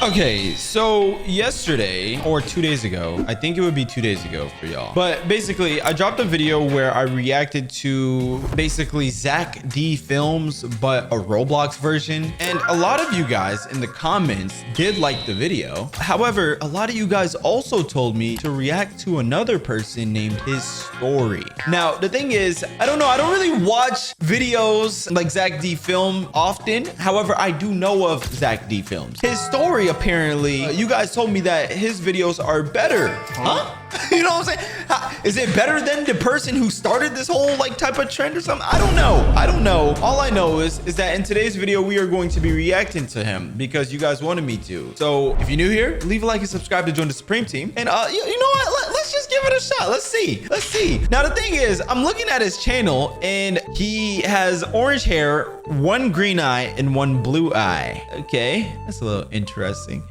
Okay, so yesterday or 2 days ago, I think it would be 2 days ago for y'all. But basically, I dropped a video where I reacted to basically Zach D films, but a Roblox version. And a lot of you guys in the comments did like the video. However, a lot of you guys also told me to react to another person named His Story. Now, the thing is, I don't know. I don't really watch videos like Zach D film often. However, I do know of Zach D films. His Story, apparently, you guys told me that his videos are better. Huh? You know what I'm saying? Is it better than the person who started this whole like type of trend or something? I don't know. I don't know. All I know is that in today's video, we are going to be reacting to him because you guys wanted me to. So if you're new here, leave a like and subscribe to join the Supreme team. And you know what? Let's just give it a shot. Let's see. Let's see. Now, the thing is, I'm looking at his channel and he has orange hair, one green eye, and one blue eye. Okay, that's a little interesting.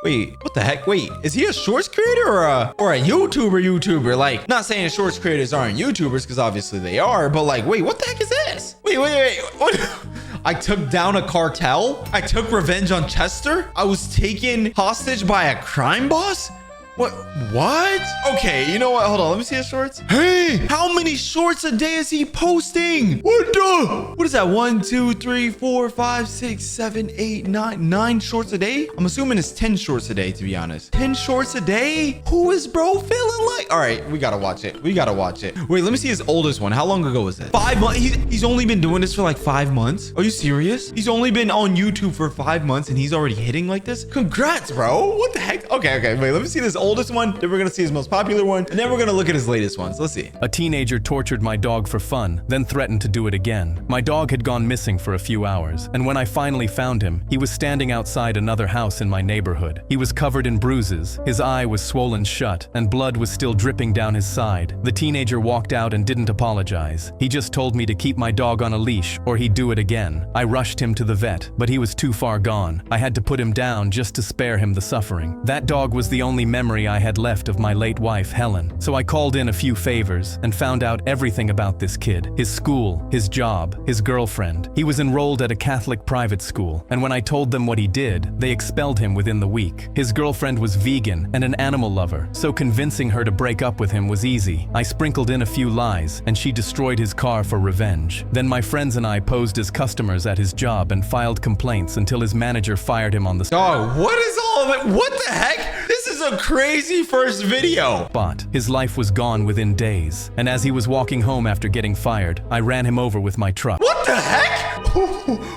Wait, what the heck? Wait, is he a shorts creator or a YouTuber? Like, not saying shorts creators aren't YouTubers, because obviously they are, but like, wait, what the heck is this? Wait, what? I took down a cartel? I took revenge on Chester? I was taken hostage by a crime boss? What? Okay, you know what? Hold on. Let me see his shorts. Hey, how many shorts a day is he posting? What is that? 1, 2, 3, 4, 5, 6, 7, 8, 9. 9 shorts a day? I'm assuming it's 10 shorts a day, to be honest. 10 shorts a day? Who is bro feeling like? All right, we gotta watch it. Wait, let me see his oldest one. How long ago was it? 5 months. He's only been doing this for like 5 months. Are you serious? He's only been on YouTube for 5 months and he's already hitting like this? Congrats, bro. What the heck? Okay. Wait, let me see this oldest one, then we're gonna see his most popular one, and then we're gonna look at his latest ones. Let's see. A teenager tortured my dog for fun, then threatened to do it again. My dog had gone missing for a few hours, and when I finally found him, he was standing outside another house in my neighborhood. He was covered in bruises, his eye was swollen shut, and blood was still dripping down his side. The teenager walked out and didn't apologize. He just told me to keep my dog on a leash, or he'd do it again. I rushed him to the vet, but he was too far gone. I had to put him down just to spare him the suffering. That dog was the only memory I had left of my late wife, Helen. So I called in a few favors and found out everything about this kid. His school, his job, his girlfriend. He was enrolled at a Catholic private school, and when I told them what he did, they expelled him within the week. His girlfriend was vegan and an animal lover, so convincing her to break up with him was easy. I sprinkled in a few lies, and she destroyed his car for revenge. Then my friends and I posed as customers at his job and filed complaints until his manager fired him on the spot. Dog, what is all of it? What the heck? This is a crazy first video. But his life was gone within days, and as he was walking home after getting fired, I ran him over with my truck. What the heck?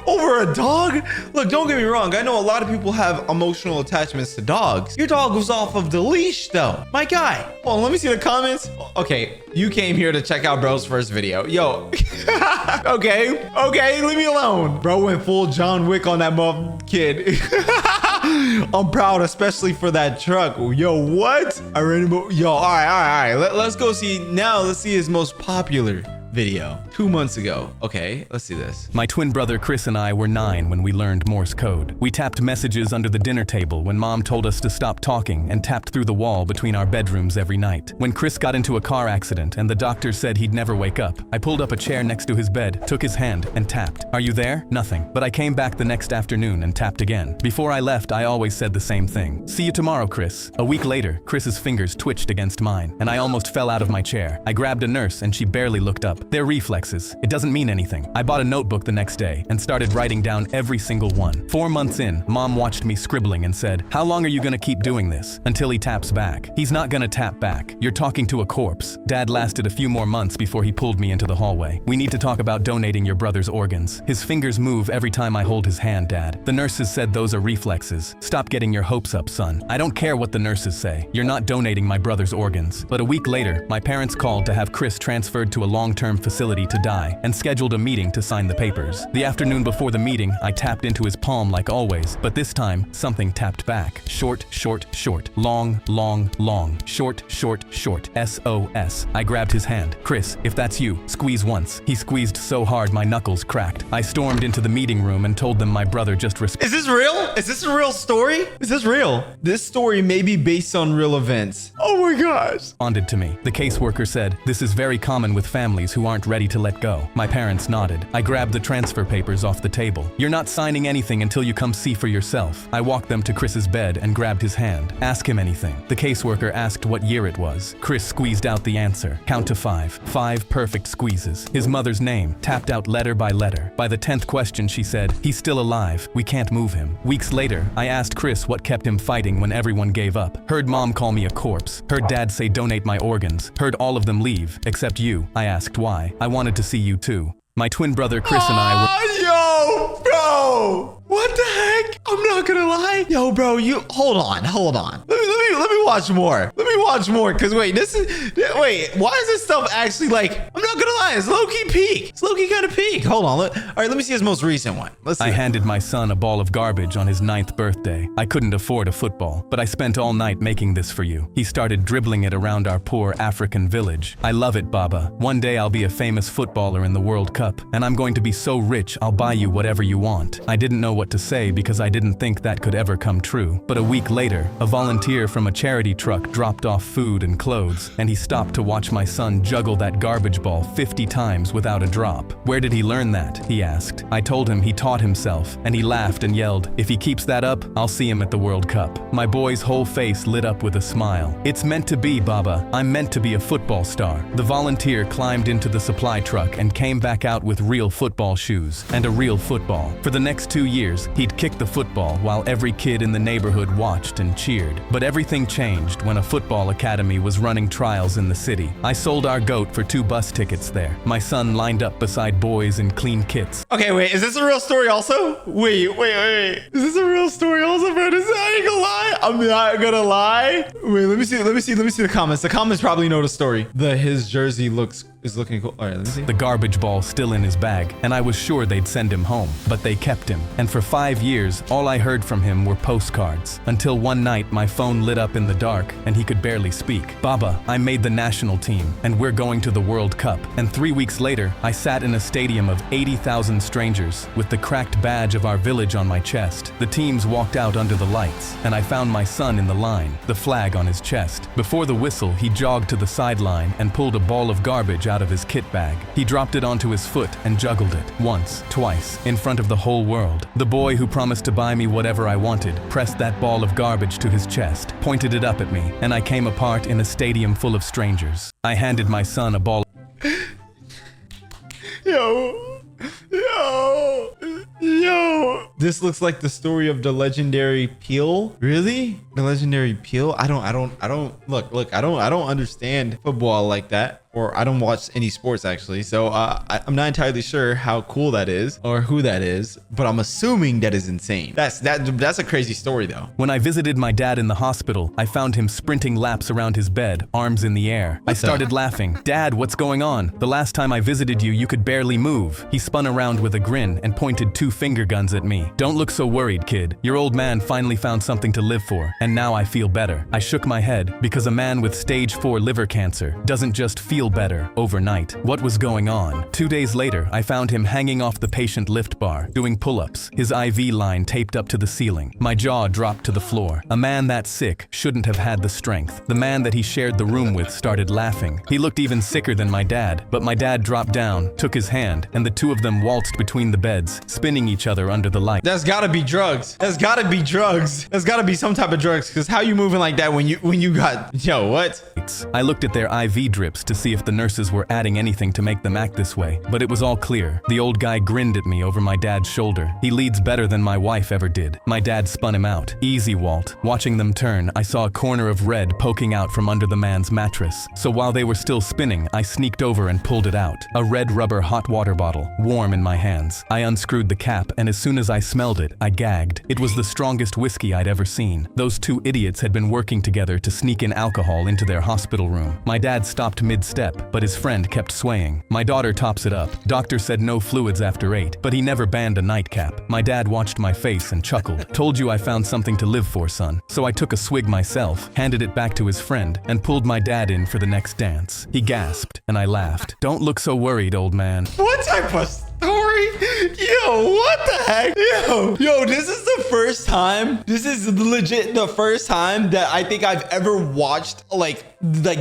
Over a dog? Look, don't get me wrong. I know a lot of people have emotional attachments to dogs. Your dog was off of the leash, though. My guy. Hold on, let me see the comments. Okay, you came here to check out bro's first video. Yo. Okay, leave me alone. Bro went full John Wick on that kid. I'm proud, especially for that truck. Yo, what? I ran him over. Yo, all right. Let's go see. Now, let's see his most popular video 2 months ago. Okay, let's see this. My twin brother Chris and I were 9 when we learned Morse code. We tapped messages under the dinner table when mom told us to stop talking and tapped through the wall between our bedrooms every night. When Chris got into a car accident and the doctor said he'd never wake up, I pulled up a chair next to his bed, took his hand, and tapped. Are you there? Nothing. But I came back the next afternoon and tapped again. Before I left, I always said the same thing. See you tomorrow, Chris. A week later, Chris's fingers twitched against mine, and I almost fell out of my chair. I grabbed a nurse and she barely looked up. They're reflexes. It doesn't mean anything. I bought a notebook the next day and started writing down every single one. 4 months in, mom watched me scribbling and said, "How long are you gonna keep doing this? Until he taps back." He's not gonna tap back. You're talking to a corpse. Dad lasted a few more months before he pulled me into the hallway. We need to talk about donating your brother's organs. His fingers move every time I hold his hand, Dad. The nurses said those are reflexes. Stop getting your hopes up, son. I don't care what the nurses say. You're not donating my brother's organs. But a week later, my parents called to have Chris transferred to a long-term facility to die and scheduled a meeting to sign the papers. The afternoon before the meeting, I tapped into his palm like always, but this time, something tapped back. Short, long, short, SOS. I grabbed his hand. Chris, if that's you, squeeze once. He squeezed so hard my knuckles cracked. I stormed into the meeting room and told them my brother just Is this real? Is this a real story? Is this real? This story may be based on real events. Oh my gosh. Responded to me. The caseworker said, "This is very common with families who who aren't ready to let go. My parents nodded. I grabbed the transfer papers off the table. You're not signing anything until you come see for yourself. I walked them to Chris's bed and grabbed his hand. Ask him anything. The caseworker asked what year it was. Chris squeezed out the answer. Count to 5. 5 perfect squeezes. His mother's name, tapped out letter by letter. By the 10th question, she said, he's still alive. We can't move him. Weeks later, I asked Chris what kept him fighting when everyone gave up. Heard mom call me a corpse. Heard dad say donate my organs. Heard all of them leave, except you. I asked why. I wanted to see you too. My twin brother Chris and I were— Yo, bro. What the heck? I'm not gonna lie. Yo, bro, you hold on. Let me watch more. Cause wait, why is this stuff actually like, I'm not gonna lie, it's low-key peak. It's low-key kind of peak. Hold on. All right, let me see his most recent one. Let's see. I handed my son a ball of garbage on his 9th birthday. I couldn't afford a football, but I spent all night making this for you. He started dribbling it around our poor African village. I love it, Baba. One day I'll be a famous footballer in the World Cup, and I'm going to be so rich I'll buy you whatever you want. I didn't know what to say because I didn't think that could ever come true. But a week later, a volunteer from a charity truck dropped off food and clothes, and he stopped to watch my son juggle that garbage ball 50 times without a drop. Where did he learn that? He asked. I told him he taught himself, and he laughed and yelled, if he keeps that up, I'll see him at the World Cup. My boy's whole face lit up with a smile. It's meant to be, Baba. I'm meant to be a football star. The volunteer climbed into the supply truck and came back out with real football shoes and a real football. For the next 2 years, he'd kick the football while every kid in the neighborhood watched and cheered. But everything changed when a football academy was running trials in the city. I sold our goat for 2 bus tickets there. My son lined up beside boys in clean kits. Okay, wait, is this a real story also? Wait. Is this a real story also, bro? I ain't gonna lie. I'm not gonna lie. Wait, let me see the comments. The comments probably know the story. His jersey is looking cool. All right, let me see. The garbage ball still in his bag, and I was sure they'd send him home, but they kept him. And for 5 years, all I heard from him were postcards. Until one night, my phone lit up in the dark, and he could barely speak. Baba, I made the national team, and we're going to the World Cup. And 3 weeks later, I sat in a stadium of 80,000 strangers, with the cracked badge of our village on my chest. The teams walked out under the lights, and I found my son in the line, the flag on his chest. Before the whistle, he jogged to the sideline and pulled a ball of garbage out of his kit bag. He dropped it onto his foot and juggled it, once, twice, in front of the whole world. The boy who promised to buy me whatever I wanted pressed that ball of garbage to his chest, pointed it up at me, and I came apart in a stadium full of strangers. I handed my son a ball. Yo. This looks like the story of the legendary Peel. Really? The legendary Peel? I don't understand football like that. Or I don't watch any sports actually. So I'm not entirely sure how cool that is or who that is, but I'm assuming that is insane. That's a crazy story though. When I visited my dad in the hospital, I found him sprinting laps around his bed, arms in the air. I started laughing. Dad, what's going on? The last time I visited you, you could barely move. He spun around with a grin and pointed 2 finger guns at me. Don't look so worried, kid. Your old man finally found something to live for, and now I feel better. I shook my head because a man with stage 4 liver cancer doesn't just feel better overnight. What was going on? 2 days later, I found him hanging off the patient lift bar, doing pull-ups, his IV line taped up to the ceiling. My jaw dropped to the floor. A man that sick shouldn't have had the strength. The man that he shared the room with started laughing. He looked even sicker than my dad, but my dad dropped down, took his hand, and the 2 of them waltzed between the beds, spinning each other under the light. That's gotta be drugs. That's gotta be drugs. That's gotta be some type of drugs, because how you moving like that when you got, yo, what? I looked at their IV drips to see if the nurses were adding anything to make them act this way, but it was all clear. The old guy grinned at me over my dad's shoulder. He leads better than my wife ever did. My dad spun him out. Easy, Walt. Watching them turn, I saw a corner of red poking out from under the man's mattress. So while they were still spinning, I sneaked over and pulled it out. A red rubber hot water bottle, warm in my hands. I unscrewed the cap, and as soon as I smelled it, I gagged. It was the strongest whiskey I'd ever seen. Those 2 idiots had been working together to sneak in alcohol into their hospital room. My dad stopped mid-step, but his friend kept swaying. My daughter tops it up. Doctor said no fluids after 8, but he never banned a nightcap. My dad watched my face and chuckled. Told you I found something to live for, son. So I took a swig myself, handed it back to his friend, and pulled my dad in for the next dance. He gasped, and I laughed. Don't look so worried, old man. What type of story story? Yo, what the heck? Yo, this is the first time. This is legit the first time that I think I've ever watched like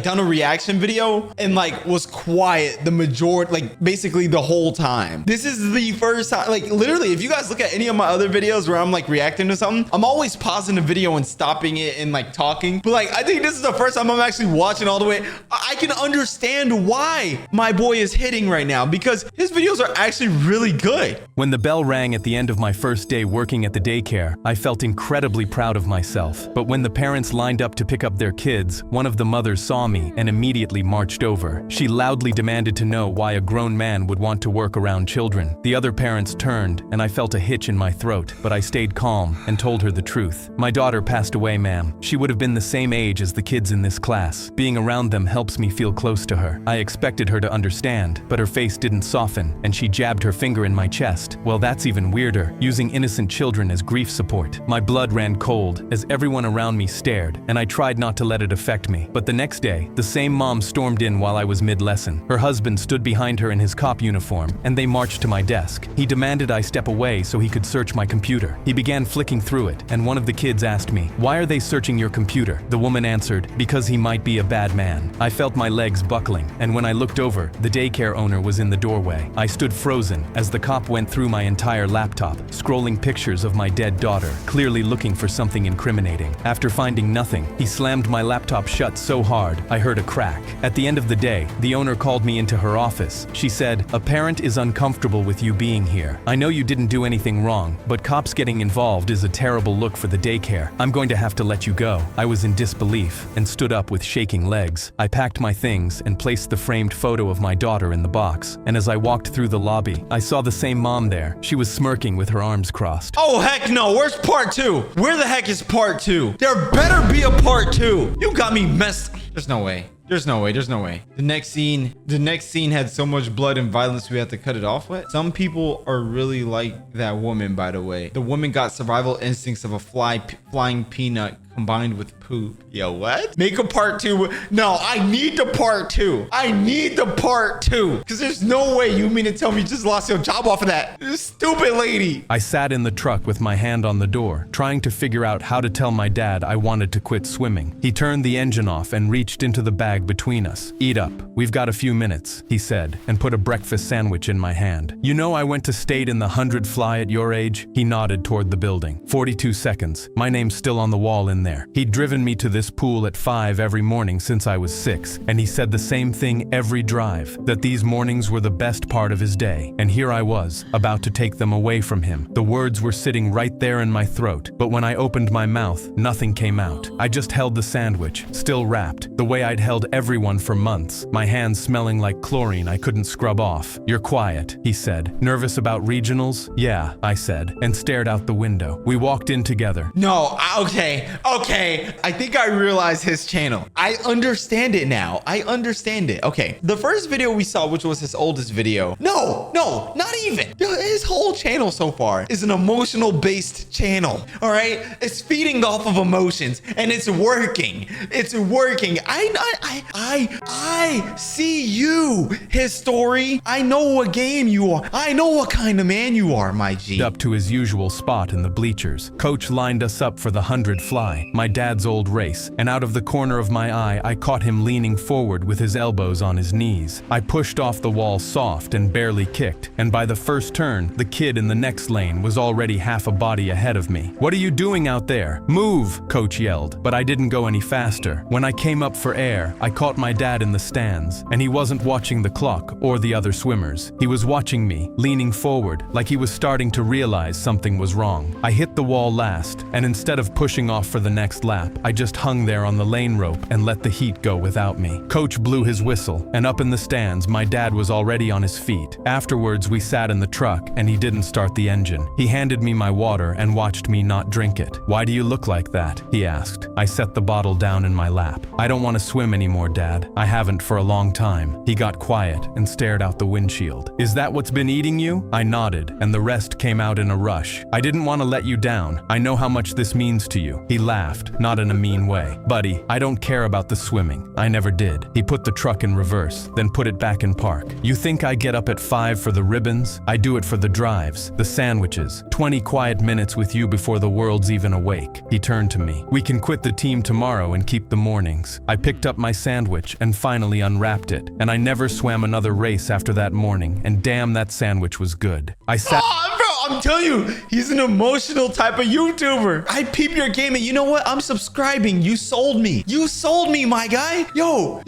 done a reaction video and like was quiet the majority, like basically the whole time. This is the first time, like literally, if you guys look at any of my other videos where I'm like reacting to something, I'm always pausing the video and stopping it and like talking. But like, I think this is the first time I'm actually watching all the way. I can understand why my boy is hitting right now because his videos are actually really good. When the bell rang at the end of my first day working at the daycare, I felt incredibly proud of myself. But when the parents lined up to pick up their kids, one of the mothers saw me and immediately marched over. She loudly demanded to know why a grown man would want to work around children. The other parents turned, and I felt a hitch in my throat, but I stayed calm and told her the truth. My daughter passed away, ma'am. She would have been the same age as the kids in this class. Being around them helps me feel close to her. I expected her to understand, but her face didn't soften, and she jabbed her finger in my chest. Well, that's even weirder, using innocent children as grief support. My blood ran cold as everyone around me stared, and I tried not to let it affect me. But the next day, the same mom stormed in while I was mid-lesson. Her husband stood behind her in his cop uniform, and they marched to my desk. He demanded I step away so he could search my computer. He began flicking through it, and one of the kids asked me, "Why are they searching your computer?" The woman answered, "Because he might be a bad man." I felt my legs buckling, and when I looked over, the daycare owner was in the doorway. I stood frozen as the cop went through my entire laptop, scrolling pictures of my dead daughter, clearly looking for something incriminating. After finding nothing, he slammed my laptop shut so hard, I heard a crack. At the end of the day, the owner called me into her office. She said, "A parent is uncomfortable with you being here. I know you didn't do anything wrong, but cops getting involved is a terrible look for the daycare. I'm going to have to let you go." I was in disbelief and stood up with shaking legs. I packed my things and placed the framed photo of my daughter in the box. And as I walked through the lobby, I saw the same mom there. She was smirking with her arms crossed. Oh, heck no. Where's part 2? Where the heck is part 2? There better be a part 2. You got me messed. There's no way. There's no way. There's no way. The next scene had so much blood and violence we had to cut it off with. Some people are really like that woman, by the way. The woman got survival instincts of a flying peanut combined with poop. Yo, what? Make a part 2. No, I need the part 2. I need the part 2. Because there's no way you mean to tell me you just lost your job off of that. This stupid lady. I sat in the truck with my hand on the door, trying to figure out how to tell my dad I wanted to quit swimming. He turned the engine off and reached into the bag between us. "Eat up. We've got a few minutes," he said, and put a breakfast sandwich in my hand. "You know I went to state in the 100 fly at your age?" He nodded toward the building. 42 seconds. My name's still on the wall in there. He'd driven me to this pool at 5 every morning since I was 6, and he said the same thing every drive, that these mornings were the best part of his day. And here I was, about to take them away from him. The words were sitting right there in my throat, but when I opened my mouth, nothing came out. I just held the sandwich, still wrapped, the way I'd held everyone for months, my hands smelling like chlorine I couldn't scrub off. "You're quiet," he said. "Nervous about regionals?" "Yeah," I said, and stared out the window. We walked in together. No, okay. I think I realize his channel. I understand it now. I understand it. Okay, the first video we saw, which was his oldest video. No, not even. His whole channel so far is an emotional-based channel, all right? It's feeding off of emotions, and it's working. It's working. I see you, his story. I know what game you are. I know what kind of man you are, my G. Up to his usual spot in the bleachers. Coach lined us up for the 100 fly, my dad's old race, and out of the corner of my eye, I caught him leaning forward with his elbows on his knees. I pushed off the wall soft and barely kicked, and by the first turn, the kid in the next lane was already half a body ahead of me. "What are you doing out there? Move!" Coach yelled, but I didn't go any faster. When I came up for air, I caught my dad in the stands, and he wasn't watching the clock or the other swimmers. He was watching me, leaning forward, like he was starting to realize something was wrong. I hit the wall last, and instead of pushing off for the next lap, I just hung there on the lane rope and let the heat go without me. Coach blew his whistle, and up in the stands, my dad was already on his feet. Afterwards, we sat in the truck, and he didn't start the engine. He handed me my water and watched me not drink it. "Why do you look like that?" he asked. I set the bottle down in my lap. "I don't want to swim anymore, Dad. I haven't for a long time." He got quiet and stared out the windshield. "Is that what's been eating you?" I nodded, and the rest came out in a rush. "I didn't want to let you down. I know how much this means to you." He laughed laughed, not in a mean way. Buddy, I don't care about the swimming. I never did. He put the truck in reverse, then put it back in park. You think I get up at 5 for the ribbons? I do it for the drives, the sandwiches, 20 quiet minutes with you before the world's even awake. He turned to me. We can quit the team tomorrow and keep the mornings. I picked up my sandwich and finally unwrapped it, and I never swam another race after that morning, and damn, that sandwich was good. I sat— I'm telling you, he's an emotional type of YouTuber. I peep your game, and you know what? I'm subscribing. You sold me. You sold me, my guy. Yo,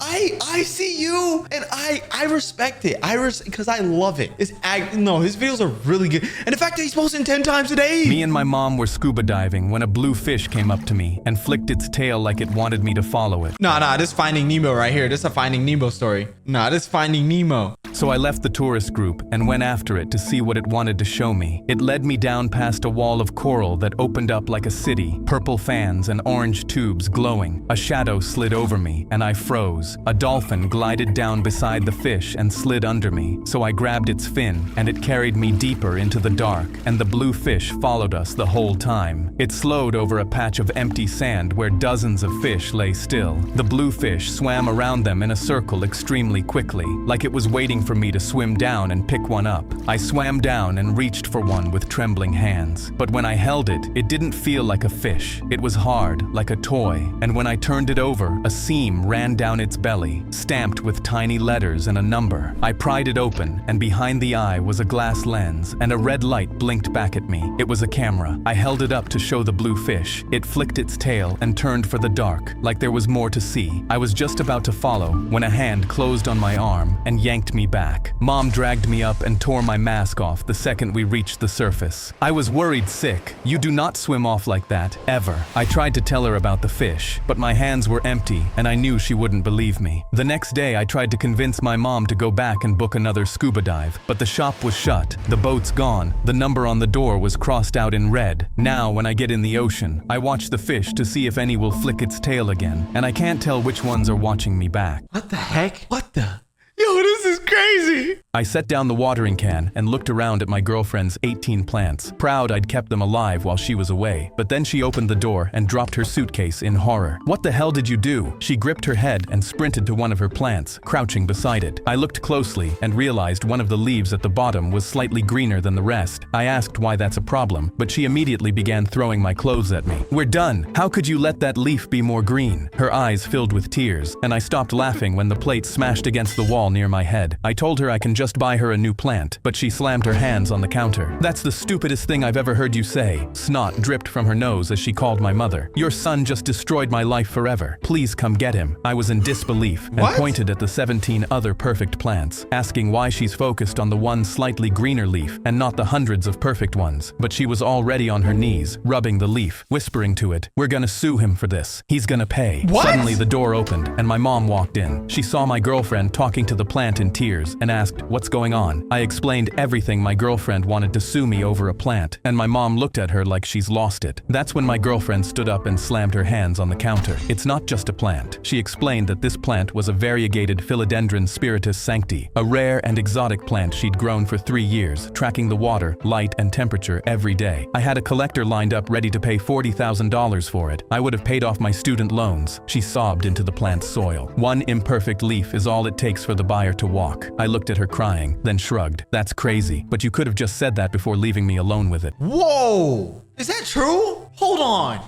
I see you, and I respect it. Because I love it. His videos are really good. And the fact that he's posting 10 times a day. Me and my mom were scuba diving when a blue fish came up to me and flicked its tail like it wanted me to follow it. Nah, this Finding Nemo right here. This is a Finding Nemo story. Nah, this Finding Nemo. So I left the tourist group and went after it to see what it wanted to show me. It led me down past a wall of coral that opened up like a city, purple fans and orange tubes glowing. A shadow slid over me and I froze. A dolphin glided down beside the fish and slid under me, so I grabbed its fin and it carried me deeper into the dark, and the blue fish followed us the whole time. It slowed over a patch of empty sand where dozens of fish lay still. The blue fish swam around them in a circle extremely quickly, like it was waiting for me to swim down and pick one up. I swam down and reached for one with trembling hands. But when I held it, it didn't feel like a fish. It was hard, like a toy. And when I turned it over, a seam ran down its belly, stamped with tiny letters and a number. I pried it open, and behind the eye was a glass lens, and a red light blinked back at me. It was a camera. I held it up to show the blue fish. It flicked its tail and turned for the dark, like there was more to see. I was just about to follow when a hand closed on my arm and yanked me back. Mom dragged me up and tore my mask off the second we reached the surface. I was worried sick. You do not swim off like that, ever. I tried to tell her about the fish, but my hands were empty and I knew she wouldn't believe me. The next day I tried to convince my mom to go back and book another scuba dive, but the shop was shut, the boat's gone, the number on the door was crossed out in red. Now when I get in the ocean, I watch the fish to see if any will flick its tail again, and I can't tell which ones are watching me back. What the heck? What the? Yo, this is crazy. I set down the watering can and looked around at my girlfriend's 18 plants, proud I'd kept them alive while she was away. But then she opened the door and dropped her suitcase in horror. What the hell did you do? She gripped her head and sprinted to one of her plants, crouching beside it. I looked closely and realized one of the leaves at the bottom was slightly greener than the rest. I asked why that's a problem, but she immediately began throwing my clothes at me. We're done. How could you let that leaf be more green? Her eyes filled with tears, and I stopped laughing when the plate smashed against the wall near my head. I told her I can just buy her a new plant, but she slammed her hands on the counter. That's the stupidest thing I've ever heard you say. Snot dripped from her nose as she called my mother. Your son just destroyed my life forever. Please come get him. I was in disbelief and pointed at the 17 other perfect plants, asking why she's focused on the one slightly greener leaf and not the hundreds of perfect ones. But she was already on her knees, rubbing the leaf, whispering to it, "We're gonna sue him for this. He's gonna pay." Suddenly the door opened and my mom walked in. She saw my girlfriend talking to the plant in tears and asked, "What's going on?" I explained everything. My girlfriend wanted to sue me over a plant, and my mom looked at her like she's lost it. That's when my girlfriend stood up and slammed her hands on the counter. It's not just a plant. She explained that this plant was a variegated Philodendron spiritus sancti, a rare and exotic plant she'd grown for 3 years, tracking the water, light, and temperature every day. I had a collector lined up ready to pay $40,000 for it. I would have paid off my student loans. She sobbed into the plant's soil. One imperfect leaf is all it takes for the buyer to walk. I looked at her crying, then shrugged. That's crazy, but you could have just said that before leaving me alone with it. Whoa! Is that true? Hold on.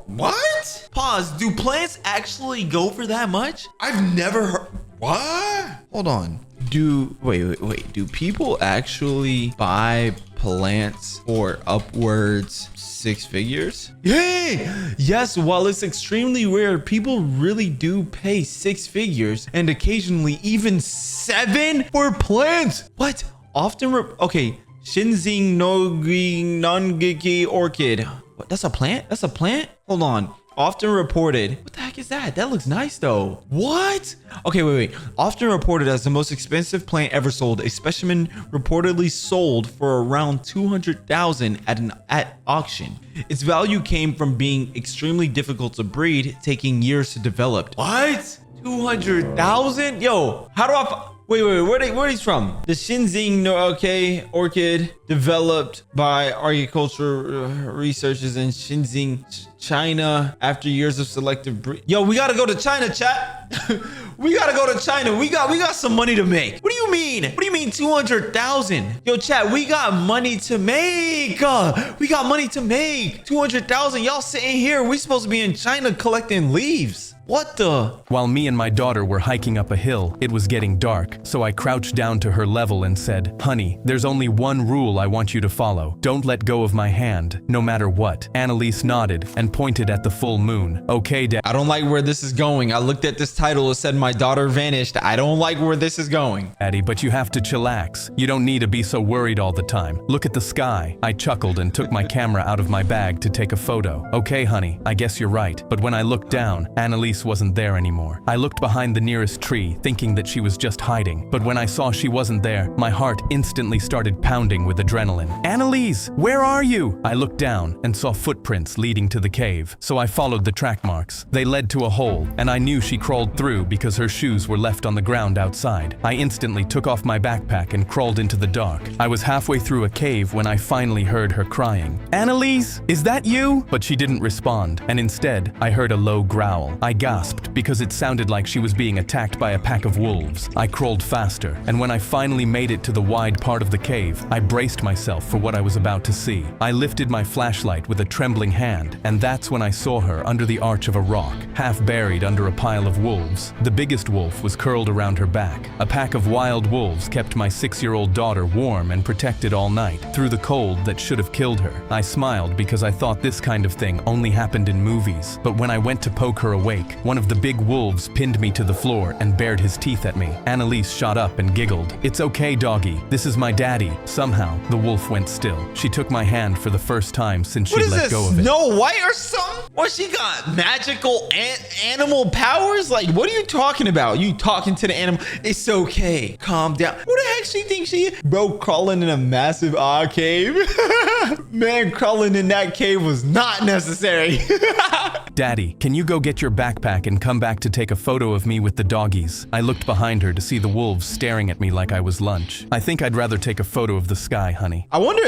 What? Pause. Do plants actually go for that much? I've never heard. What? Hold on. Wait. Do people actually buy plants for upwards 6 figures? Hey! Yes, while it's extremely rare, people really do pay 6 figures and occasionally even 7 for plants. What? Okay. Shinzing Nogi Nongiki Orchid. What? That's a plant? That's a plant? Hold on. Often reported. What the heck is that? That looks nice though. What? Okay, wait. Often reported as the most expensive plant ever sold. A specimen reportedly sold for around $200,000 at auction. Its value came from being extremely difficult to breed, taking years to develop. What? 200,000? Yo, how do I Wait, where he's from? The Xinjiang, no, okay, orchid developed by agriculture researchers in Xinjiang, China after years of selective breed. Yo, we gotta go to China, chat. We gotta go to China. We got some money to make. What do you mean? What do you mean 200,000? Yo, chat, we got money to make. We got money to make. 200,000. Y'all sitting here. We supposed to be in China collecting leaves. What the? While me and my daughter were hiking up a hill, it was getting dark, so I crouched down to her level and said, "Honey, there's only one rule I want you to follow. Don't let go of my hand, no matter what." Annalise nodded and pointed at the full moon. "Okay, Dad." I don't like where this is going. I looked at this title. It said my daughter vanished. I don't like where this is going. Daddy, but you have to chillax. You don't need to be so worried all the time. Look at the sky. I chuckled and took my camera out of my bag to take a photo. "Okay, honey, I guess you're right." But when I looked down, Annalise wasn't there anymore. I looked behind the nearest tree, thinking that she was just hiding. But when I saw she wasn't there, my heart instantly started pounding with adrenaline. "Annalise, where are you?" I looked down and saw footprints leading to the cave, so I followed the track marks. They led to a hole, and I knew she crawled through because her shoes were left on the ground outside. I instantly took off my backpack and crawled into the dark. I was halfway through a cave when I finally heard her crying. "Annalise, is that you?" But she didn't respond, and instead, I heard a low growl. I gasped because it sounded like she was being attacked by a pack of wolves. I crawled faster, and when I finally made it to the wide part of the cave, I braced myself for what I was about to see. I lifted my flashlight with a trembling hand, and that's when I saw her under the arch of a rock, half buried under a pile of wolves. The biggest wolf was curled around her back. A pack of wild wolves kept my 6-year-old daughter warm and protected all night, through the cold that should have killed her. I smiled because I thought this kind of thing only happened in movies, but when I went to poke her awake, one of the big wolves pinned me to the floor and bared his teeth at me. Annalise shot up and giggled. "It's okay, doggy. This is my daddy." Somehow, the wolf went still. She took my hand for the first time since she let go of it. Snow White or something? What, she got magical animal powers? Like, what are you talking about? You talking to the animal? It's okay. Calm down. Who the heck she thinks she is? Bro, crawling in a massive cave? Man, crawling in that cave was not necessary. "Daddy, can you go get your backpack and come back to take a photo of me with the doggies?" I looked behind her to see the wolves staring at me like I was lunch. "I think I'd rather take a photo of the sky, honey." I wonder,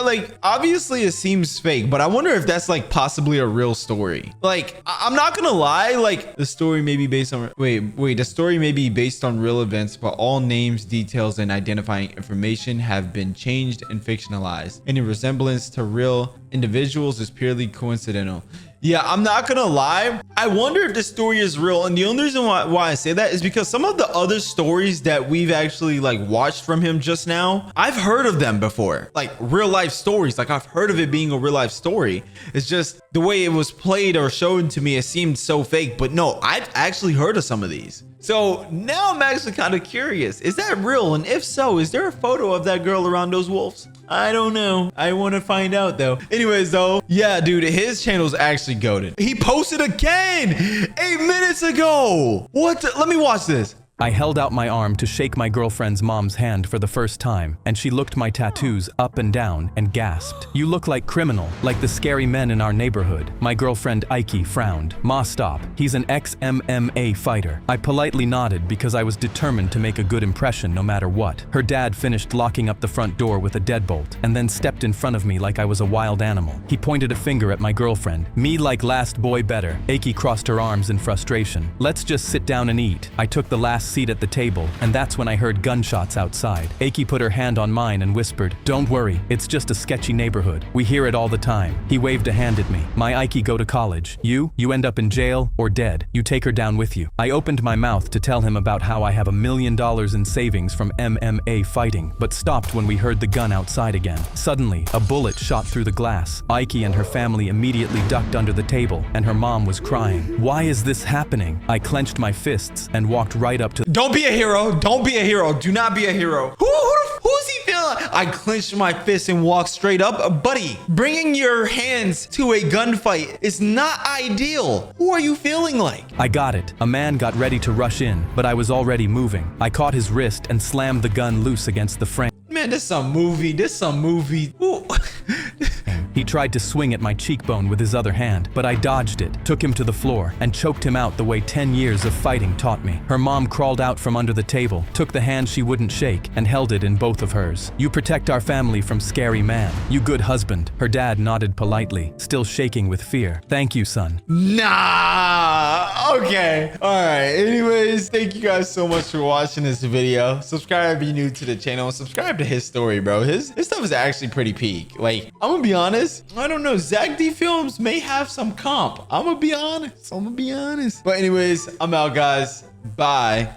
like, obviously it seems fake, but I wonder if that's like possibly a real story. Like, I'm not gonna lie, like the story may be based on, the story may be based on real events, but all names, details, and identifying information have been changed and fictionalized. Any resemblance to real individuals is purely coincidental. Yeah, I'm not gonna lie. I wonder if this story is real. And the only reason why I say that is because some of the other stories that we've actually like watched from him just now, I've heard of them before. Like real life stories. Like I've heard of it being a real life story. It's just the way it was played or shown to me, it seemed so fake. But no, I've actually heard of some of these. So now I'm actually kind of curious. Is that real? And if so, is there a photo of that girl around those wolves? I don't know. I want to find out though. Anyways though, yeah, dude, his channel's actually goated. He posted again 8 minutes ago. What? Let me watch this. I held out my arm to shake my girlfriend's mom's hand for the first time, and she looked my tattoos up and down and gasped. "You look like criminal, like the scary men in our neighborhood." My girlfriend Ike frowned. "Ma, stop. He's an ex-MMA fighter." I politely nodded because I was determined to make a good impression no matter what. Her dad finished locking up the front door with a deadbolt and then stepped in front of me like I was a wild animal. He pointed a finger at my girlfriend. "Me like last boy better." Ike crossed her arms in frustration. "Let's just sit down and eat." I took the last seat at the table, and that's when I heard gunshots outside. Ake put her hand on mine and whispered, "Don't worry, it's just a sketchy neighborhood. We hear it all the time." He waved a hand at me. "My Ike go to college. You end up in jail or dead. You take her down with you." I opened my mouth to tell him about how I have $1 million in savings from MMA fighting, but stopped when we heard the gun outside again. Suddenly, a bullet shot through the glass. Ike and her family immediately ducked under the table, and her mom was crying. "Why is this happening?" I clenched my fists and walked right up to— Don't be a hero. Don't be a hero. Do not be a hero. Who's he feeling? I clenched my fist and walked straight up. Buddy, bringing your hands to a gunfight is not ideal. Who are you feeling like? I got it. A man got ready to rush in, but I was already moving. I caught his wrist and slammed the gun loose against the frame. Man, this some movie. Ooh. He tried to swing at my cheekbone with his other hand, but I dodged it, took him to the floor, and choked him out the way 10 years of fighting taught me. Her mom crawled out from under the table, took the hand she wouldn't shake, and held it in both of hers. "You protect our family from scary man. You good husband." Her dad nodded politely, still shaking with fear. "Thank you, son." Nah. Okay. All right. Anyways, thank you guys so much for watching this video. Subscribe if you're new to the channel. Subscribe to his story, bro. His stuff is actually pretty peak. Like, I'm gonna be honest. I don't know. Zach D Films may have some comp. I'm gonna be honest. But anyways, I'm out, guys. Bye.